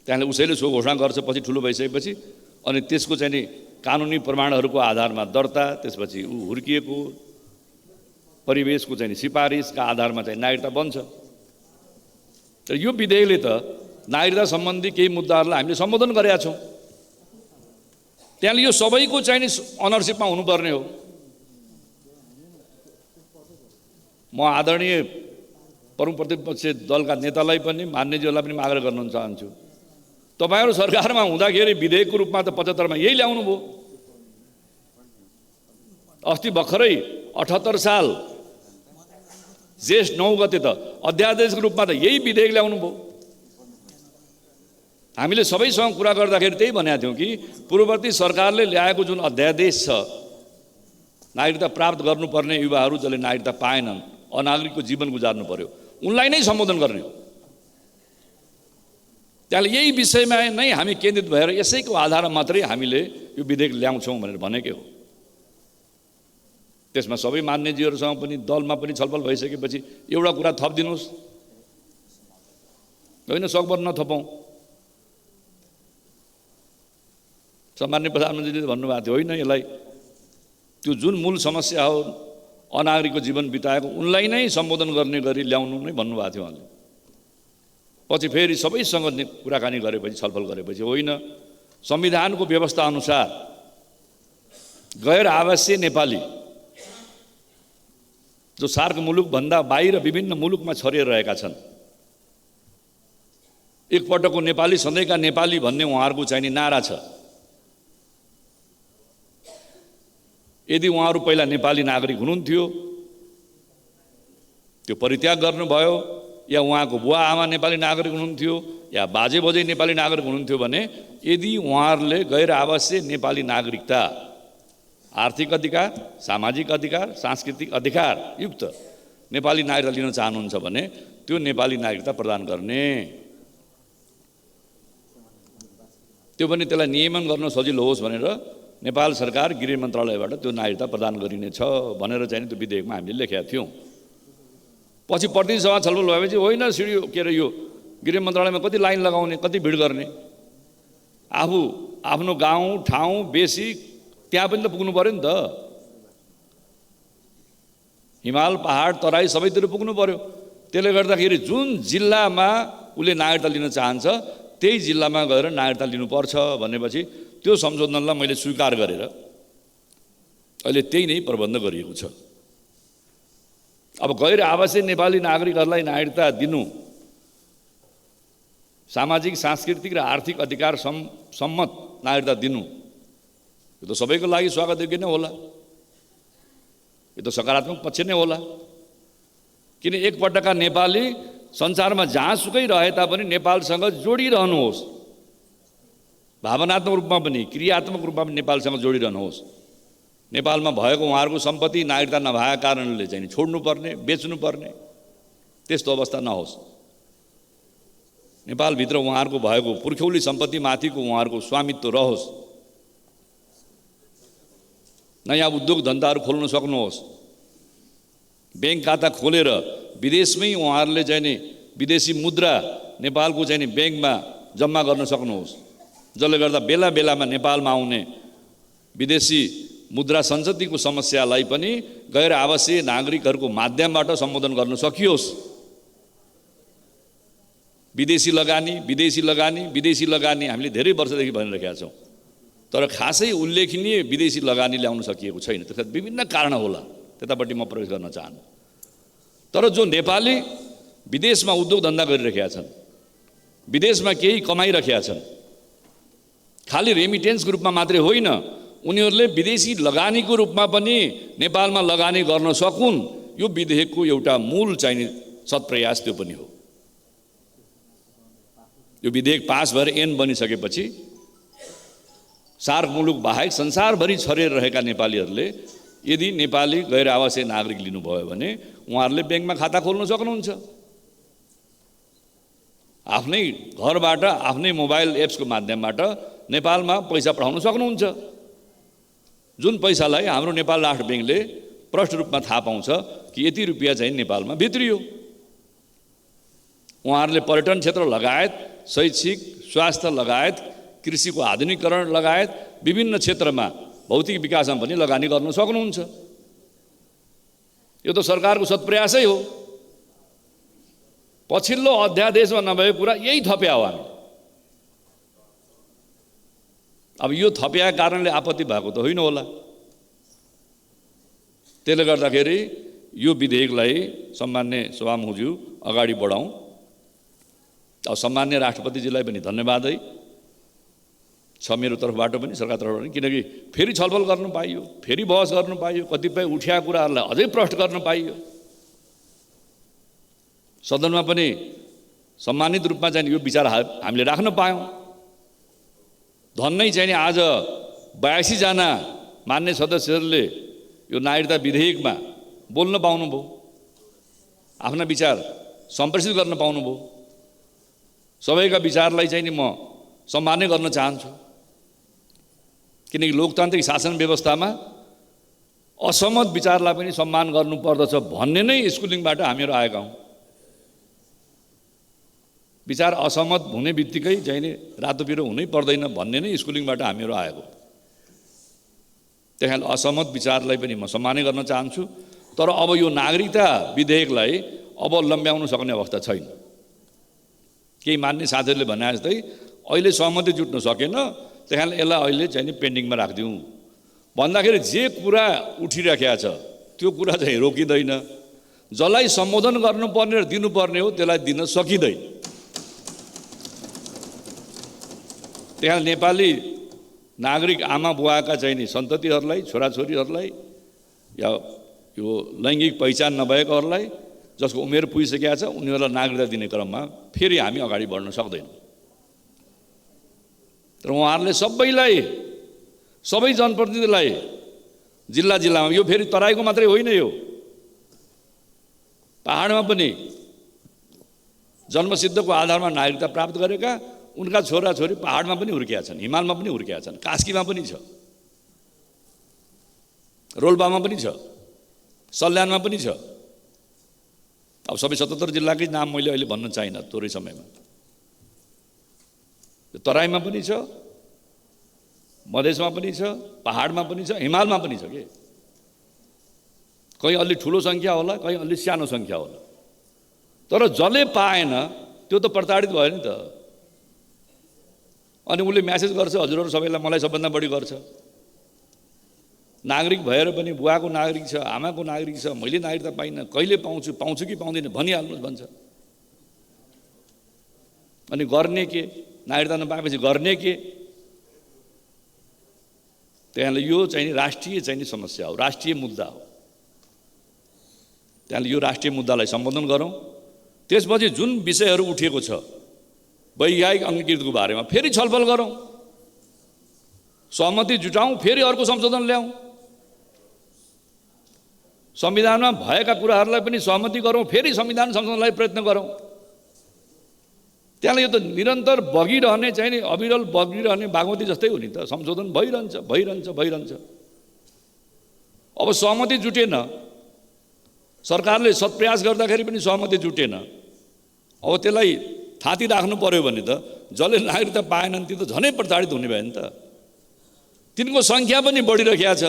त्यहाँले उसैले सो घोषणा गर्छ पछि ठुलो भइसकेपछि, अनि त्यसको चाहिँ नि कानुनी प्रमाणहरूको आधारमा दर्ता, त्यसपछि ऊ हुर्किएको परिवेशको चाहिँ नि सिफारिसका आधारमा चाहिँ नागरिकता बन्छ। तर यो विधेयकले त नागरिकता सम्बन्धी केही मुद्दाहरूलाई हामीले सम्बोधन गरेका छौँ। त्यहाँले यो सबैको चाहिँ नि अनरसिपमा हुनुपर्ने हो। म आदरणीय प्रमुख प्रतिपक्ष दलका नेतालाई पनि, मान्यज्यूलाई पनि आग्रह गर्न चाहन्छु, तपाईहरु सरकारमा हुँदाखेरि विधेयकको रूपमा त 75 मा यही ल्याउनु भयो। अस्ति भर्खरै 78 साल जेष्ठ 9 गते त अध्यादेशको रूपमा त यही विधेयक ल्याउनु भयो। हामीले सबैसँग कुरा गर्दाखेरि त्यही भनेका थियौँ कि पूर्ववर्ती सरकारले ल्याएको जुन अध्यादेश छ, नागरिकता प्राप्त गर्नुपर्ने युवाहरू जसले नागरिकता पाएनन्, अनागरिकको जीवन गुजार्नु पर्यो, उनलाई नै सम्बोधन गर्ने हो। त्यसले यही विषयमा नै हामी केन्द्रित भएर यसैको आधारमा मात्रै हामीले यो विधेयक ल्याउँछौँ भनेर भनेकै हो। त्यसमा सबै मान्यज्यूहरूसँग पनि दलमा पनि छलफल भइसकेपछि एउटा कुरा थप दिनुहोस्। होइन सकभर नथपौँ। सम्माननीय प्रधानमन्त्रीले भन्नुभएको थियो होइन यसलाई त्यो जुन मूल समस्या हो अनागरिकको जीवन बिताएको उनलाई नै सम्बोधन गर्ने गरी ल्याउनु नै भन्नुभएको थियो उहाँले। पछि फेरि सबैसँग कुराकानी गरेपछि छलफल गरेपछि होइन संविधानको व्यवस्था अनुसार गैर आवासीय नेपाली जो सार्क मुलुकभन्दा बाहिर विभिन्न मुलुकमा छरिएर रहेका छन् एकपटकको नेपाली सधैँका नेपाली भन्ने उहाँहरूको चाहिने नारा छ। यदि उहाँहरू पहिला नेपाली नागरिक हुनुहुन्थ्यो त्यो परित्याग गर्नुभयो या उहाँको बुवा आमा नेपाली नागरिक हुनुहुन्थ्यो या बाजे बजे नेपाली नागरिक हुनुहुन्थ्यो भने यदि उहाँहरूले गैर आवासीय नेपाली नागरिकता आर्थिक अधिकार सामाजिक अधिकार सांस्कृतिक अधिकार युक्त नेपाली नागरिकता लिन चाहनुहुन्छ भने त्यो नेपाली नागरिकता प्रदान गर्ने त्यो पनि त्यसलाई नियमन गर्न सजिलो होस् भनेर नेपाल सरकार गृह मन्त्रालयबाट त्यो नागरिकता प्रदान गरिनेछ भनेर चाहिँ त्यो विधेयकमा हामीले लेखेका थियौँ। पछि प्रतिनिधि सभा छलफल भएपछि होइन सिडियो के अरे यो गृह मन्त्रालयमा कति लाइन लगाउने कति भिड गर्ने आफू आफ्नो गाउँ ठाउँ बेसी त्यहाँ पनि त पुग्नु पर्यो नि त। हिमाल पहाड तराई सबैतिर पुग्नु पर्यो। त्यसले गर्दाखेरि जुन जिल्लामा उसले नागरिकता लिन चाहन्छ त्यही जिल्लामा गएर नागरिकता लिनुपर्छ भनेपछि त्यो संशोधनलाई मैले स्वीकार गरेर अहिले त्यही नै प्रबन्ध गरिएको छ। अब गैर आवासीय नेपाली नागरिकहरूलाई नागरिकता दिनु सामाजिक सांस्कृतिक र आर्थिक अधिकार सम्मत नागरिकता दिनु यो त सबैको लागि स्वागतयोग्य नै होला। यो त सकारात्मक पक्ष नै होला किन एकपटकका नेपाली संसारमा जहाँसुकै रहे तापनि नेपालसँग जोडिरहनुहोस् भावनात्मक रूपमा पनि क्रियात्मक रूपमा पनि नेपालसँग जोडिरहनुहोस्। नेपालमा भएको उहाँहरूको सम्पत्ति नागरिकता नभएका कारणले चाहिँ छोड्नुपर्ने बेच्नुपर्ने त्यस्तो अवस्था नहोस्। नेपालभित्र उहाँहरूको भएको पुर्ख्यौली सम्पत्तिमाथिको उहाँहरूको स्वामित्व रहोस्। नयाँ उद्योग धन्दाहरू खोल्न सक्नुहोस्। ब्याङ्क खाता खोलेर विदेशमै उहाँहरूले चाहिँ नि विदेशी मुद्रा नेपालको चाहिँ नि ब्याङ्कमा जम्मा गर्न सक्नुहोस् जसले गर्दा बेला बेलामा नेपालमा आउने विदेशी मुद्रा सञ्चतीको समस्यालाई पनि गैर आवासीय नागरिकहरूको माध्यमबाट सम्बोधन गर्न सकियोस्। विदेशी लगानी हामीले धेरै वर्षदेखि भनिरहेका छौँ तर खासै उल्लेखनीय विदेशी लगानी ल्याउन सकिएको छैन। त्यसका विभिन्न कारण होला त्यतापट्टि म प्रवेश गर्न चाहन्न। तर जो नेपाली विदेशमा उद्योग धन्दा गरिरहेका छन् विदेशमा केही कमाइरहेका छन् खालि रेमिटेन्सको रूपमा मात्रै होइन उनीहरूले विदेशी लगानीको रूपमा पनि नेपालमा लगानी गर्न सकुन् यो विधेयकको एउटा मूल चाहिने सत्प्रयास त्यो पनि हो। यो विधेयक पास भएर ऐन बनिसकेपछि सार्क मुलुक बाहेक संसारभरि छरिएर रहेका नेपालीहरूले यदि नेपाली गैर आवासीय नागरिक लिनुभयो भने उहाँहरूले ब्याङ्कमा खाता खोल्न सक्नुहुन्छ। आफ्नै घरबाट आफ्नै मोबाइल एप्सको माध्यमबाट नेपालमा पैसा पठाउन सक्नुहुन्छ जुन पैसालाई हाम्रो नेपाल राष्ट्र ब्याङ्कले प्रष्ट रूपमा थाहा पाउँछ कि यति रुपियाँ चाहिँ नेपालमा भित्रियो। उहाँहरूले पर्यटन क्षेत्र लगायत शैक्षिक स्वास्थ्य लगायत कृषिको आधुनिकीकरण लगायत विभिन्न क्षेत्रमा भौतिक विकासमा पनि लगानी गर्न सक्नुहुन्छ। यो त सरकारको सत्प्रयासै हो। पछिल्लो अध्यादेशमा नभएको कुरा यही थप्या हो हामी। अब यो थप्या कारणले आपत्ति भएको त होइन होला। त्यसले गर्दाखेरि यो विधेयकलाई सम्मान्य सभामुखज्यू अगाडि बढाउँ। अब सम्मान्य राष्ट्रपतिजीलाई पनि धन्यवाद है छ मेरो तर्फबाट पनि सरकार तर्फबाट पनि किनकि फेरि छलफल गर्न पाइयो फेरि बहस गर्न पाइयो कतिपय उठ्या कुराहरूलाई अझै प्रष्ट गर्न पाइयो। सदनमा पनि सम्मानित रूपमा चाहिँ यो विचार हामीले राख्न पायौँ। धन्नै चाहिँ आज 82 जना मान्य सदस्यहरूले यो नागरिकता विधेयकमा बोल्न पाउनुभयो आफ्ना विचार सम्प्रेषित गर्न पाउनुभयो। सबैका विचारलाई चाहिँ नि म सम्मान गर्न चाहन्छु किनकि लोकतान्त्रिक शासन व्यवस्थामा असहमत विचारलाई पनि सम्मान गर्नुपर्दछ भन्ने नै स्कुलिङबाट हामीहरू आएका हौँ। विचार असहमत हुने बित्तिकै चाहिँ नि रातो पिरो हुनै पर्दैन भन्ने नै स्कुलिङबाट हामीहरू आएको। त्यही कारण असहमत विचारलाई पनि म सम्मान गर्न चाहन्छु। तर अब यो नागरिकता विधेयकलाई अब लम्ब्याउन सक्ने अवस्था छैन। केही मान्ने साथीहरूले भने जस्तै अहिले सहमति जुट्न सकेन, त्यही कारण यसलाई अहिले चाहिँ नि पेन्डिङमा राखिदिउँ भन्दाखेरि जे कुरा उठिराखेको छ त्यो कुरा चाहिँ रोकिँदैन। जसलाई सम्बोधन गर्नुपर्ने र दिनुपर्ने हो त्यसलाई दिन सकिँदैन। त्यही कारण नेपाली नागरिक आमा बुवाका चाहिँ नि सन्ततिहरूलाई, छोराछोरीहरूलाई या यो लैङ्गिक पहिचान नभएकोहरूलाई जसको उमेर पुगिसकेको छ उनीहरूलाई नागरिकता दिने क्रममा फेरि हामी अगाडि बढ्न सक्दैनौँ। तर उहाँहरूले सबैलाई, सबै जनप्रतिनिधिलाई जिल्ला जिल्लामा, यो फेरि तराईको मात्रै होइन, यो पहाडमा पनि जन्मसिद्धको आधारमा नागरिकता प्राप्त गरेका उनका छोराछोरी पहाडमा पनि हुर्किएका छन्, हिमालमा पनि हुर्किएका छन्, कास्कीमा पनि छ, रोल्पामा पनि छ, सल्यानमा पनि छ। अब सबै 77 जिल्लाकै नाम मैले अहिले भन्न चाहिनँ थोरै समयमा। तराईमा पनि छ, मधेसमा पनि छ, पहाडमा पनि छ, हिमालमा पनि छ के। कहीँ अलि ठुलो सङ्ख्या होला, कहीँ अलि सानो सङ्ख्या होला। तर जसले पाएन त्यो त प्रताडित भयो नि त। अनि उसले म्यासेज गर्छ, हजुरहरू सबैलाई मलाई सबभन्दा बढी गर्छ। नागरिक भएर पनि बुवाको नागरिक छ, आमाको नागरिक छ, मैले नागरिकता पाइनँ, कहिले पाउँछु कि पाउँदिनँ भनिहाल्नुहोस् भन्छ। अनि गर्ने के? नागरिकता नपाएपछि गर्ने के? त्यहाँले यो चाहिँ राष्ट्रिय चाहिँ समस्या हो, राष्ट्रिय मुद्दा हो। त्यहाँले यो राष्ट्रिय मुद्दालाई सम्बोधन गरौँ। त्यसपछि जुन विषयहरू उठेको छ वैधानिक अङ्गीकृतको बारेमा फेरि छलफल गरौँ, सहमति जुटाउँ, फेरि अर्को संशोधन ल्याउँ। संविधानमा भएका कुराहरूलाई पनि सहमति गरौँ, फेरि संविधान संशोधनलाई प्रयत्न गरौँ। त्यहाँले यो त निरन्तर बगिरहने चाहिँ नि अविरल बगिरहने बागमती जस्तै हो नि त। संशोधन भइरहन्छ। अब सहमति जुटेन, सरकारले सत्प्रयास गर्दाखेरि पनि सहमति जुटेन। अब त्यसलाई थाती राख्नु पर्यो भने त जसले नागरिकता पाएनन् ती त झनै प्रताडित हुने भयो नि त। तिनको सङ्ख्या पनि बढिरहेको छ,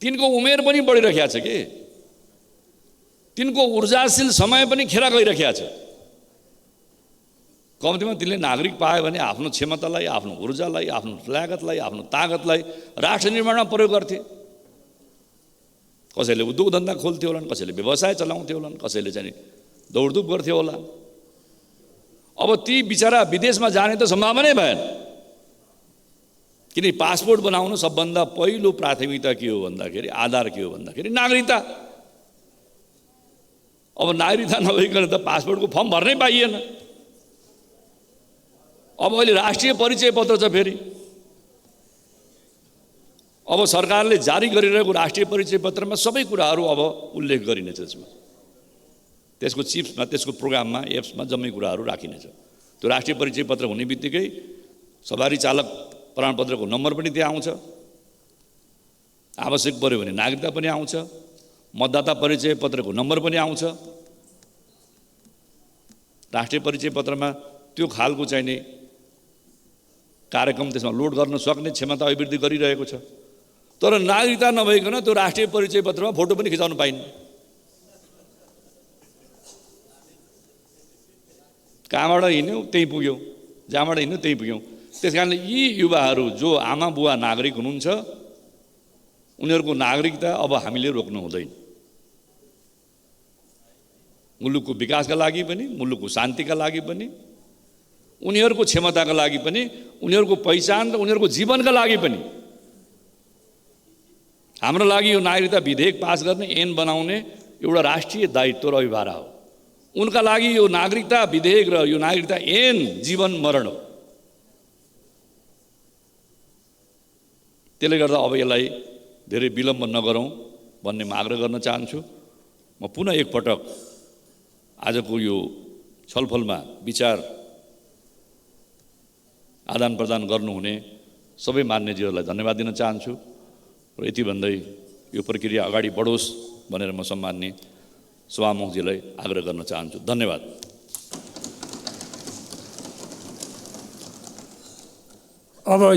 तिनको उमेर पनि बढिरहेको छ कि, तिनको ऊर्जाशील समय पनि खेर गइरहेको छ। कम्तीमा तिनले नागरिक पायो भने आफ्नो क्षमतालाई, आफ्नो ऊर्जालाई, आफ्नो लागतलाई, आफ्नो तागतलाई राष्ट्र निर्माणमा प्रयोग गर्थे। कसैले उद्योग धन्दा खोल्थ्यो होलान्, कसैले व्यवसाय चलाउँथ्यो होलान्, कसैले चाहिँ दौडधुप गर्थ्यो होला। अब ती बिचरा विदेशमा जाने त सम्भावनै भएन। किन पासपोर्ट बनाउनु सबभन्दा पहिलो प्राथमिकता के हो भन्दाखेरि, आधार के हो भन्दाखेरि नागरिकता। अब नागरिकता नभइकन त पासपोर्टको फर्म भर्नै पाइएन। अब अहिले राष्ट्रिय परिचय पत्र छ फेरि। अब सरकारले जारी गरिरहेको राष्ट्रिय परिचय पत्रमा सबै कुराहरू अब उल्लेख गरिनेछ। त्यसमा त्यसको चिप्समा, त्यसको प्रोग्राममा, एप्समा जम्मै कुराहरू राखिनेछ। त्यो राष्ट्रिय परिचय पत्र हुने बित्तिकै सवारी चालक प्रमाणपत्रको नम्बर पनि त्यहाँ आउँछ, आवश्यक पर्यो भने नागरिकता पनि आउँछ, मतदाता परिचय पत्रको नम्बर पनि आउँछ। राष्ट्रिय परिचय पत्रमा त्यो खालको चाहिँ नि कार्यक्रम त्यसमा लोड गर्न सक्ने क्षमता अभिवृद्धि गरिरहेको छ। तर नागरिकता नभइकन त्यो राष्ट्रिय परिचय पत्रमा फोटो पनि खिचाउन पाइन्न। कहाँबाट हिँड्यौँ त्यहीँ पुग्यौँ, जहाँबाट हिँड्यौँ त्यहीँ पुग्यौँ। त्यस कारणले यी युवाहरू जो आमा बुवा नागरिक हुनुहुन्छ उनीहरूको नागरिकता अब हामीले रोक्नु हुँदैन। मुलुकको विकासका लागि पनि, मुलुकको शान्तिका लागि पनि, उनीहरूको क्षमताका लागि पनि, उनीहरूको पहिचान र उनीहरूको जीवनका लागि पनि हाम्रो लागि यो नागरिकता विधेयक पास गर्ने, ऐन बनाउने एउटा राष्ट्रिय दायित्व र अभिभारा हो। उनका लागि यो नागरिकता विधेयक र यो नागरिकता ऐन जीवन मरण हो। त्यसले गर्दा अब यसलाई धेरै विलम्ब नगरौँ भन्ने म आग्रह गर्न चाहन्छु। म पुनः एकपटक आजको यो छलफलमा विचार आदान प्रदान गर्नुहुने सबै मान्यजीहरूलाई धन्यवाद दिन चाहन्छु र यति भन्दै यो प्रक्रिया अगाडि बढोस् भनेर म सम्माननीय सभामुखजीलाई आग्रह गर्न चाहन्छु। धन्यवाद। अब